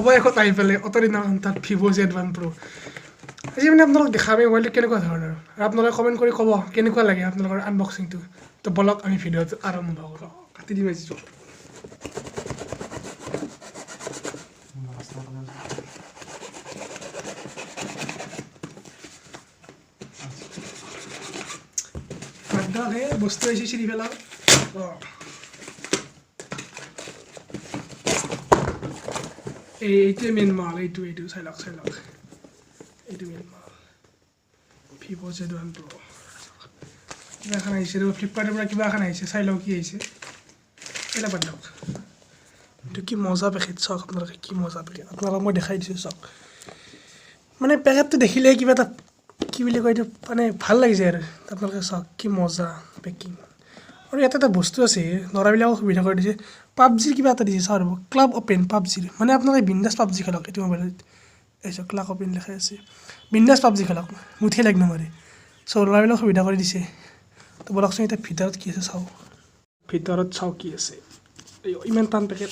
অবশেষত আহি পেলাই অতদিনৰ অন্তত vivoZ1pro আজি মানে আপোনালোকক দেখাম এই মোবাইলটো কেনেকুৱা ধৰণৰ আৰু আপোনালোকে কমেণ্ট কৰি ক'ব কেনেকুৱা লাগে আপোনালোকৰ আনবক্সিংটো তো বলক আমি ভিডিঅ'টো আৰম্ভ কৰোঁ কাটি দিম আজি হে বস্তু আহিছে চিৰি পেলাও এইটোৱে মেইন মাল এইটো চাই লওক এইটো মেইন মাল vivoZ1pro কিবা এখন আহিছে ফ্লিপকাৰ্টৰ পৰা কিবা এখন আহিছে চাই লওক কি আহিছে এটা বাদ দিয়ক এইটো কি মজা পেকেট চাওক আপোনালোকে কি মজা পেকেট আপোনালোকক মই দেখাই দিছোঁ চাওক মানে পেকেটটো দেখিলে কিবা এটা কি বুলি কয় এইটো মানে ভাল লাগিছে আৰু আপোনালোকে চাওক কি মজা পেকিং আৰু ইয়াতে এটা বস্তু আছে ল'ৰাবিলাকক সুবিধা কৰি দিছে পাবজিৰ কিবা এটা দিছে চাওক ক্লাব অপেন পাবজিৰ মানে আপোনালোকে বিন্দাছ পাবজি খেলক এইটো মোবাইলত এই চাওক ক্লাব অপেন লেখা আছে বিন্দাছ পাবজি খেলক মুঠেই লাগ নমাৰে চ' ল'ৰাবিলাকক সুবিধা কৰি দিছে তো বলকচোন এতিয়া ভিতৰত কি আছে চাওঁ ভিতৰত চাওঁ কি আছে ইমান টান পেকেট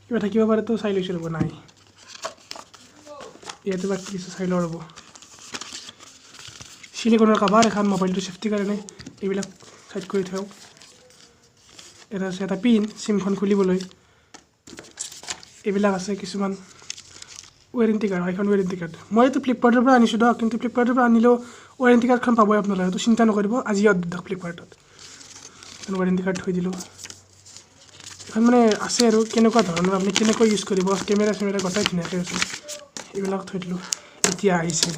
কিবা থাকিব পাৰেতো চাই লৈছোঁ ৰ'ব নাই ইয়াতে বা কি আছে চাই লওঁ ৰ'ব সিলিকনৰ কাভাৰ এখন মোবাইলটো চেফটিৰ কাৰণে এইবিলাক চাইড কৰি থওঁ এটা আছে এটা পিন চিমখন খুলিবলৈ এইবিলাক আছে কিছুমান ৱাৰেণ্টি কাৰ্ড এখন ৱাৰেণ্টি কাৰ্ড মই এইটো ফ্লিপকাৰ্টৰ পৰা আনিছোঁ দিয়ক কিন্তু ফ্লিপকাৰ্টৰ পৰা আনিলেও ৱাৰেণ্টি কাৰ্ডখন পাবই আপোনালোকে তো চিন্তা নকৰিব আজি দিয়ক ফ্লিপকাৰ্টত ৱাৰেণ্টি কাৰ্ড থৈ দিলোঁ এখন মানে আছে আৰু কেনেকুৱা ধৰণৰ আপুনি কেনেকৈ ইউজ কৰিব কেমেৰা চেমেৰা গোটেই ধুনীয়াকৈ আছে এইবিলাক থৈ দিলোঁ এতিয়া আহিছে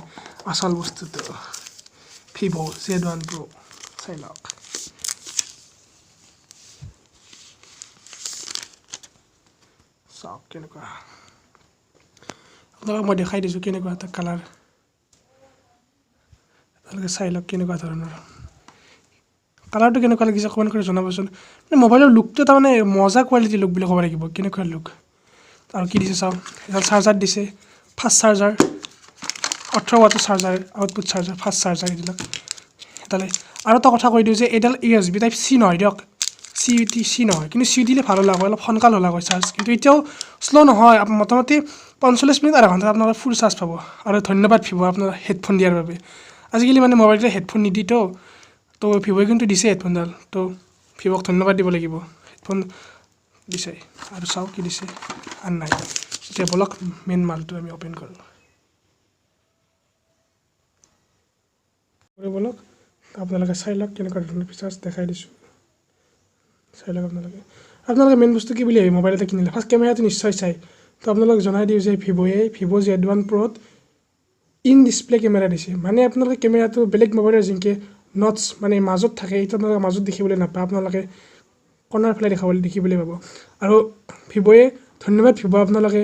আচল বস্তুটো vivoZ1pro চাই লওক চাওক কেনেকুৱা আপোনালোকক মই দেখাই দিছোঁ কেনেকুৱা এটা কালাৰ আপোনালোকে চাই লওক কেনেকুৱা ধৰণৰ কালাৰটো কেনেকুৱা লাগিছে কমেণ্ট কৰি জনাবচোন মানে মোবাইলৰ লুকটো তাৰমানে মজা কোৱালিটি লুক বুলি ক'ব লাগিব কেনেকুৱা লুক আৰু কি দিছে চাওক এটা চাৰ্জাৰ দিছে ফাষ্ট চাৰ্জাৰ 18 ৱাটৰ charger output charger fast charger এইবিলাক এডালে আৰু এটা কথা কৈ দিওঁ যে এইডাল USB টাইপ C নহয় দিয়ক C নহয় কিন্তু C দিলে ভাল লাগে অলপ সোনকাল হ'লা হয় চাৰ্জ কিন্তু এতিয়াও শ্ল' নহয় মোটামুটি 45 মিনিট আধা ঘণ্টা আপোনালোকে ফুল চাৰ্জ পাব আৰু ধন্যবাদ ভিভ' আপোনাৰ হেডফোন দিয়াৰ বাবে আজিকালি মানে মোবাইলতে হেডফোন নিদিতো তো ভিভ'ই কিন্তু দিছে হেডফোনডাল তো ভিভ'ক ধন্যবাদ দিব লাগিব হেডফোন দিছে আৰু চাওক কি দিছে আৰু নাই এতিয়া বলক মেইন মালটো আমি অপেন কৰোঁ বলক আপোনালোকে চাই লওক কেনেকুৱা ধৰণৰ ফিচাৰ্ছ দেখাই দিছোঁ চাই লওক আপোনালোকে মেইন বস্তু কি বুলি ভাবি মোবাইল এটা কিনিলে ফাৰ্ষ্ট কেমেৰাটো নিশ্চয় চাই তো আপোনালোকক জনাই দিওঁ যে vivoZ1proত ইন ডিছপ্লে কেমেৰা দিছে মানে আপোনালোকে কেমেৰাটো বেলেগ মোবাইলৰ যেনেকৈ নটছ মানে মাজত থাকে এইটো আপোনালোকে মাজত দেখিবলৈ নাপায় আপোনালোকে কৰ্ণাৰ ফালে দেখিবলৈ পাব আৰু ভিভ'য়ে ধন্যবাদ ভিভ' আপোনালোকে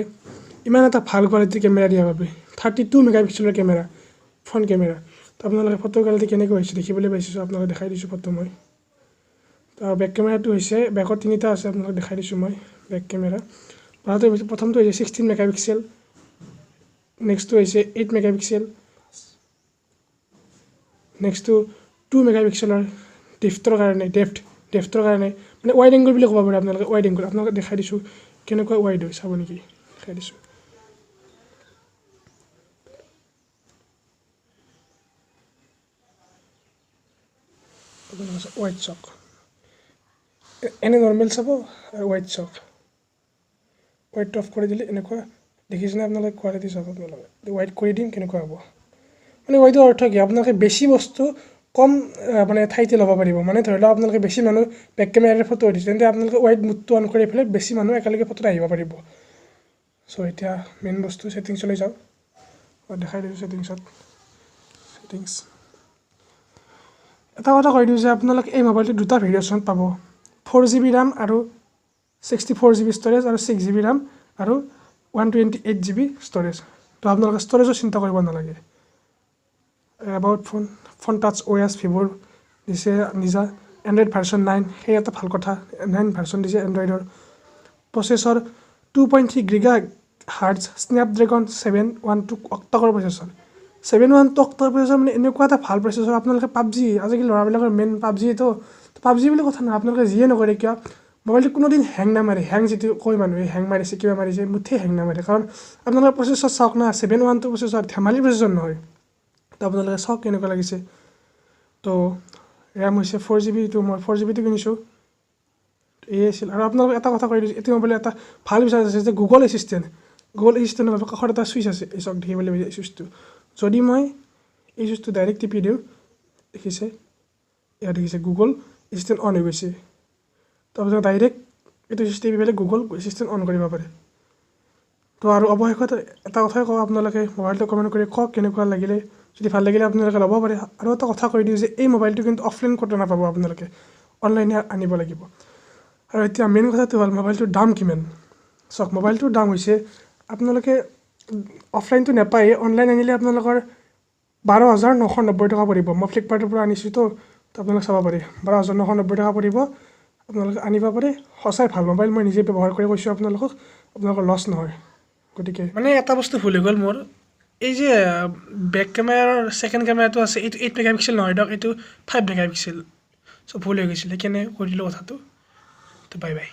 ইমান এটা ভাল কোৱালিটিৰ কেমেৰা দিয়াৰ বাবে 32 মেগাপিক্সেলৰ কেমেৰা ফ্ৰণ্ট কেমেৰা তো আপোনালোকে ফটো কোৱালিটি কেনেকৈ হৈছে দেখিবলৈ পাইছোঁ আপোনালোকে দেখাই দিছোঁ ফটো মই তো বেক কেমেৰাটো হৈছে বেকত তিনিটা আছে আপোনালোকে দেখাই দিছোঁ মই বেক কেমেৰা প্ৰথমটো হৈছে 16 মেগাপিক্সেল নেক্সটটো হৈছে 8 মেগাপিক্সেল নেক্সটটো 2 মেগাপিক্সেলৰ ডেফ্টৰ কাৰণে মানে ৱাইড এংগল বুলি ক'ব পাৰে আপোনালোকে ৱাইড এংগল আপোনালোকে দেখাই দিছোঁ কেনেকুৱা ৱাইড হয় চাব নেকি দেখাই দিছোঁ ৱাইড চক এনে নৰ্মেল চাব আৰু ৱাইড চক ৱাইডটো অফ কৰি দিলে এনেকুৱা দেখিছেনে আপোনালোকে কোৱালিটি চাব আপোনালোকে ৱাইড কৰি দিম কেনেকুৱা হ'ব মানে ৱাইডৰ অৰ্থ কি আপোনালোকে বেছি বস্তু কম মানে ঠাইতে ল'ব পাৰিব মানে ধৰি লওক আপোনালোকে বেছি মানুহ বেক কেমেৰাৰে ফটো উঠিছে তেন্তে আপোনালোকে ৱাইড মুডটো অন কৰি পেলাই বেছি মানুহ একেলগে ফটোত আহিব পাৰিব চ' এতিয়া মেইন বস্তু ছেটিংছলৈ যাওঁ দেখাই দিছোঁ ছেটিংছ এটা কথা কৈ দিওঁ যে আপোনালোকে এই মোবাইলটো দুটা ভেৰিয়েশ্যনত পাব 4GB RAM আৰু 64GB ষ্ট'ৰেজ আৰু 6GB RAM আৰু 128GB ষ্ট'ৰেজ তো আপোনালোকে ষ্ট'ৰেজৰ চিন্তা কৰিব নালাগে এবাউট ফোন টাচ OS ভিভ'ৰ দিছে নিজা এণ্ড্ৰইড ভাৰ্চন 9 সেই এটা ভাল কথা 9 ভাৰ্চন দিছে এণ্ড্ৰইডৰ processor 2.3 GHz Snapdragon 712 octa-core processor 712 অক্টাৰ প্ৰচেছৰ মানে এনেকুৱা এটা ভাল প্ৰচেছৰ আপোনালোকে পাবজি আজিকালি ল'ৰাবিলাকৰ মেইন পাবজিটো পাবজি বুলি কথা নহয় আপোনালোকে যিয়ে নকৰে কিয় মোবাইলটো কোনোদিন হেং নামাৰে হেং যিটো কয় মানুহে হেং মাৰিছে কিবা মাৰিছে মুঠেই হেং নামাৰে কাৰণ আপোনালোকৰ প্ৰচেছৰ চাওক না 712 প্ৰচেছৰ ধেমালি প্ৰচেছৰ নহয় তো আপোনালোকে চাওক কেনেকুৱা লাগিছে তো ৰেম হৈছে 4GB তো মই 4GBটো কিনিছোঁ এই আছিল আৰু আপোনালোকক এটা কথা কৈ দিছোঁ এইটো মোবাইল এটা ভাল বিচাৰ আছে যে গুগল এছিষ্টেণ্টৰ বাবে কাষত এটা চুইচ আছে এই চাওক দেখিবলৈ পাইছে এই চুইচটো যদি মই এই চুইচটো ডাইৰেক্ট টিপি দিওঁ দেখিছে ইয়াত দেখিছে গুগল এছিষ্টেণ্ট অন হৈ গৈছে তো আপোনালোকে ডাইৰেক্ট এইটো চুইচ টিপি পেলাই গুগল এছিষ্টেণ্ট অন কৰিব পাৰে তো আৰু অৱশেষত এটা কথাই কওঁ আপোনালোকে মোবাইলটো কমেণ্ট কৰি কওক কেনেকুৱা লাগিলে যদি ভাল লাগিলে আপোনালোকে ল'ব পাৰে আৰু এটা কথা কৈ দিওঁ যে এই মোবাইলটো কিন্তু অফলাইন ক'তো নাপাব আপোনালোকে অনলাইনে আনিব লাগিব আৰু এতিয়া মেইন কথাটো হ'ল মোবাইলটোৰ দাম কিমান চাওক মোবাইলটোৰ দাম হৈছে আপোনালোকে অফলাইনটো নাপায় অনলাইন আনিলে আপোনালোকৰ 12,990 টকা পৰিব মই ফ্লিপকাৰ্টৰ পৰা আনিছোঁ তো আপোনালোকে চাব পাৰে 12,990 টকা পৰিব আপোনালোকে আনিব পাৰে সঁচাই ভাল মোবাইল মই নিজে ব্যৱহাৰ কৰি কৈছোঁ আপোনালোকক আপোনালোকৰ লছ নহয় গতিকে মানে এটা বস্তু ভুল হৈ গ'ল মোৰ এই যে বেক কেমেৰাৰ ছেকেণ্ড কেমেৰাটো আছে এইটো 8 মেগাপিক্সেল নহয় দিয়ক এইটো 5 মেগাপিক্সেল চ' ভুল হৈ গৈছিলে কেনে কৈ দিলোঁ কথাটো তো বাই বাই